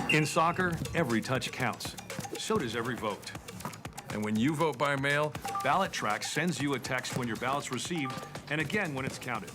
In soccer, every touch counts. So does every vote. And when you vote by mail, Ballot Trax sends you a text when your ballot's received and again when it's counted.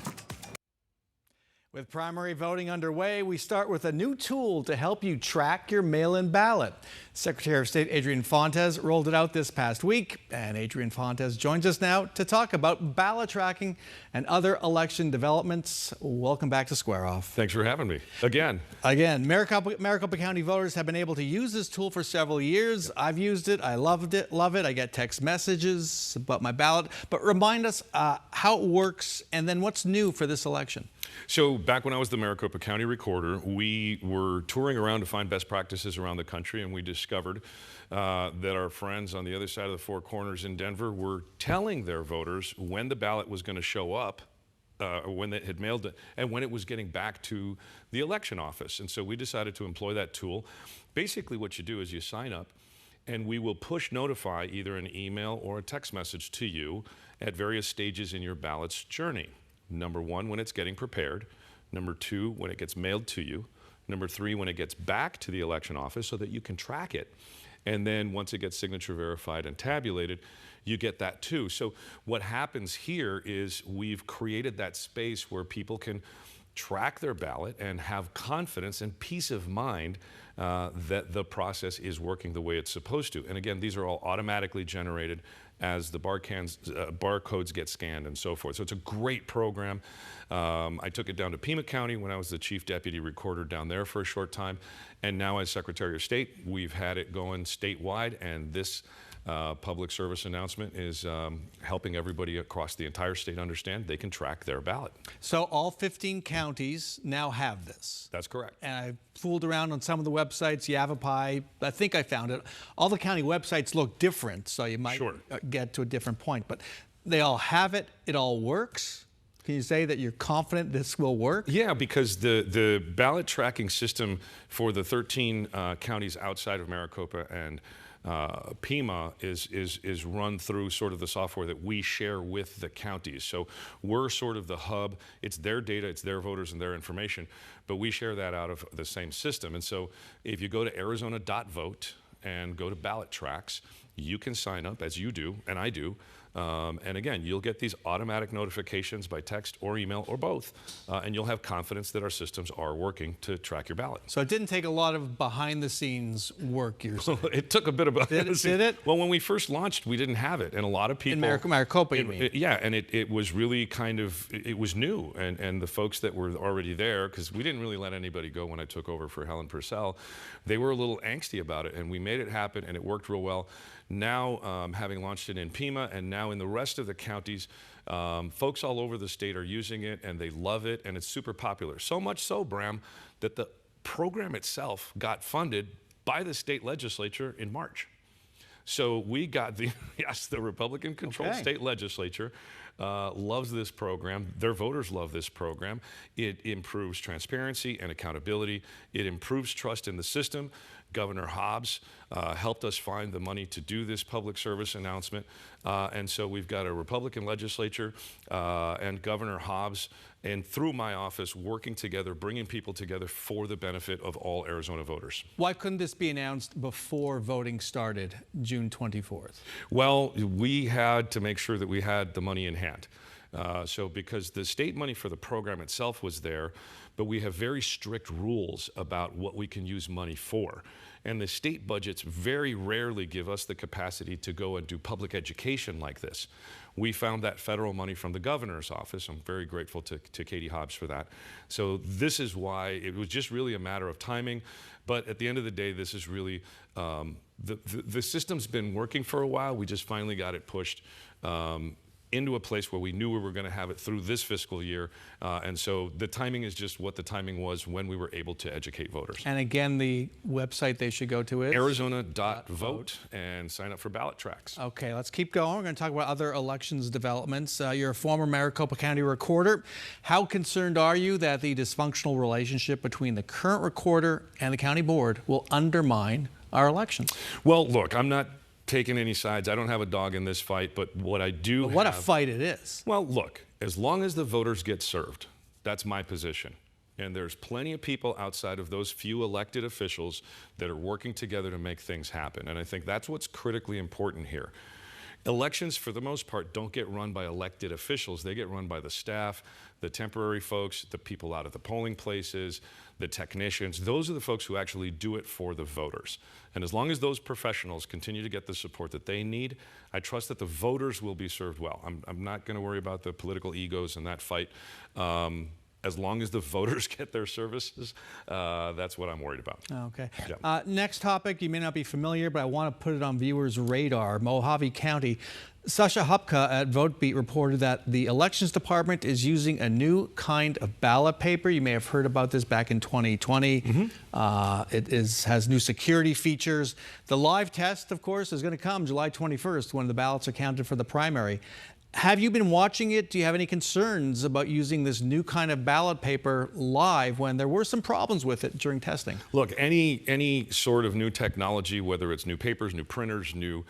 With primary voting underway, we start with a new tool to help you track your mail-in ballot. Secretary of State Adrian Fontes rolled it out this past week, and Adrian Fontes joins us now to talk about ballot tracking and other election developments. Welcome back to Square Off. Thanks for having me. Again, Maricopa County voters have been able to use this tool for several years. I've used it. I love it. I get text messages about my ballot. But remind us how it works and then what's new for this election. So back when I was the Maricopa County Recorder, we were touring around to find best practices around the country, and we discovered that our friends on the other side of the Four Corners in Denver were telling their voters when the ballot was going to show up, or when they had mailed it, and when it was getting back to the election office. And so we decided to employ that tool. Basically what you do is you sign up, and we will push notify either an email or a text message to you at various stages in your ballot's journey. Number one, when it's getting prepared. Number two, when it gets mailed to you. Number three, when it gets back to the election office so that you can track it. And then once it gets signature verified and tabulated, you get that too. So what happens here is we've created that space where people can track their ballot and have confidence and peace of mind that the process is working the way it's supposed to. And again, these are all automatically generated as the barcodes get scanned and so forth. So it's a great program. I took it down to Pima County when I was the chief deputy recorder down there for a short time. And now as Secretary of State, we've had it going statewide, and this public service announcement is helping everybody across the entire state understand they can track their ballot. So all 15 counties now have this. That's correct. And I fooled around on some of the websites, Yavapai, I think I found it. All the county websites look different, so you might get to a different point. But they all have it. It all works. Can you say that you're confident this will work? Yeah, because the ballot tracking system for the 13 counties outside of Maricopa and Pima is run through sort of the software that we share with the counties. So we're sort of the hub. It's their data, it's their voters and their information, but we share that out of the same system. And so if you go to arizona.vote and go to ballot tracks, you can sign up, as you do and I do. And again, you'll get these automatic notifications by text or email or both, and you'll have confidence that our systems are working to track your ballot. So it didn't take a lot of behind-the-scenes work, you're saying? It took a bit of behind-the-scenes. Did it? Well, when we first launched, we didn't have it, and a lot of people... In Maricopa, you mean? Yeah, and it was really kind of, it was new, and the folks that were already there, because we didn't really let anybody go when I took over for Helen Purcell, they were a little angsty about it, and we made it happen, and it worked real well. Now, having launched it in Pima and now in the rest of the counties, folks all over the state are using it, and they love it, and it's super popular. So much so, Bram, that the program itself got funded by the state legislature in March. So we got the, yes, the Republican-controlled state legislature loves this program. Their voters love this program. It improves transparency and accountability. It improves trust in the system. Governor Hobbs helped us find the money to do this public service announcement. And so we've got a Republican legislature and Governor Hobbs, and through my office, working together, bringing people together for the benefit of all Arizona voters. Why couldn't this be announced before voting started, June 24th? Well, we had to make sure that we had the money in hand. So because the state money for the program itself was there, but we have very strict rules about what we can use money for. And the state budgets very rarely give us the capacity to go and do public education like this. We found that federal money from the governor's office. I'm very grateful to Katie Hobbs for that. So this is why it was just really a matter of timing. But at the end of the day, this is really, the system's been working for a while. We just finally got it pushed into a place where we knew we were going to have it through this fiscal year. And so the timing is just what the timing was when we were able to educate voters. And again, the website they should go to is? Arizona.vote and sign up for ballot tracks. Okay, let's keep going. We're going to talk about other elections developments. You're a former Maricopa County recorder. How concerned are you that the dysfunctional relationship between the current recorder and the county board will undermine our elections? Well, look, I'm not taking any sides. I don't have a dog in this fight, but what I do a fight it is. Well, look, as long as the voters get served, that's my position. And there's plenty of people outside of those few elected officials that are working together to make things happen. And I think that's what's critically important here. Elections, for the most part, don't get run by elected officials. They get run by the staff, the temporary folks, the people out at the polling places, the technicians. Those are the folks who actually do it for the voters. And as long as those professionals continue to get the support that they need, I trust that the voters will be served well. I'm not going to worry about the political egos in that fight. As long as the voters get their services, that's what I'm worried about. Okay. Yeah. Next topic, you may not be familiar, but I want to put it on viewers' radar. Mojave County. Sasha Hupka at VoteBeat reported that the Elections Department is using a new kind of ballot paper. You may have heard about this back in 2020. It has new security features. The live test, of course, is going to come July 21st when the ballots are counted for the primary. Have you been watching it? Do you have any concerns about using this new kind of ballot paper live when there were some problems with it during testing? Look, any sort of new technology, whether it's new papers, new printers, new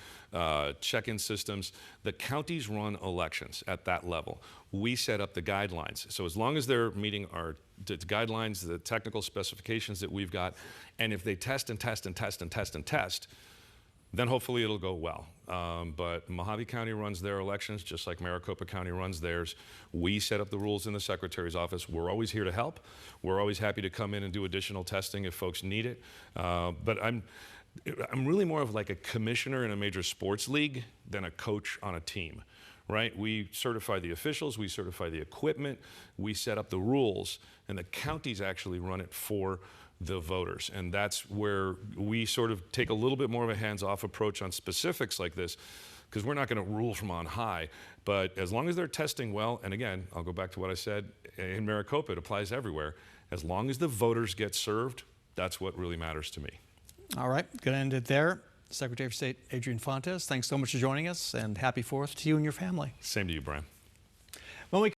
check-in systems, the counties run elections at that level. We set up the guidelines. So as long as they're meeting our guidelines, the technical specifications that we've got, and if they test and test and test and test and test, then hopefully it'll go well. But Mojave County runs their elections just like Maricopa County runs theirs. We set up the rules in the Secretary's office. We're always here to help. We're always happy to come in and do additional testing if folks need it. But I'm really more of like a commissioner in a major sports league than a coach on a team, right? We certify the officials, we certify the equipment, we set up the rules, and the counties actually run it for the voters. And that's where we sort of take a little bit more of a hands-off approach on specifics like this, because we're not going to rule from on high. But as long as they're testing well, and again, I'll go back to what I said, in Maricopa, it applies everywhere. As long as the voters get served, that's what really matters to me. All right, going to end it there. Secretary of State Adrian Fontes, thanks so much for joining us, and happy 4th to you and your family. Same to you, Brian. When we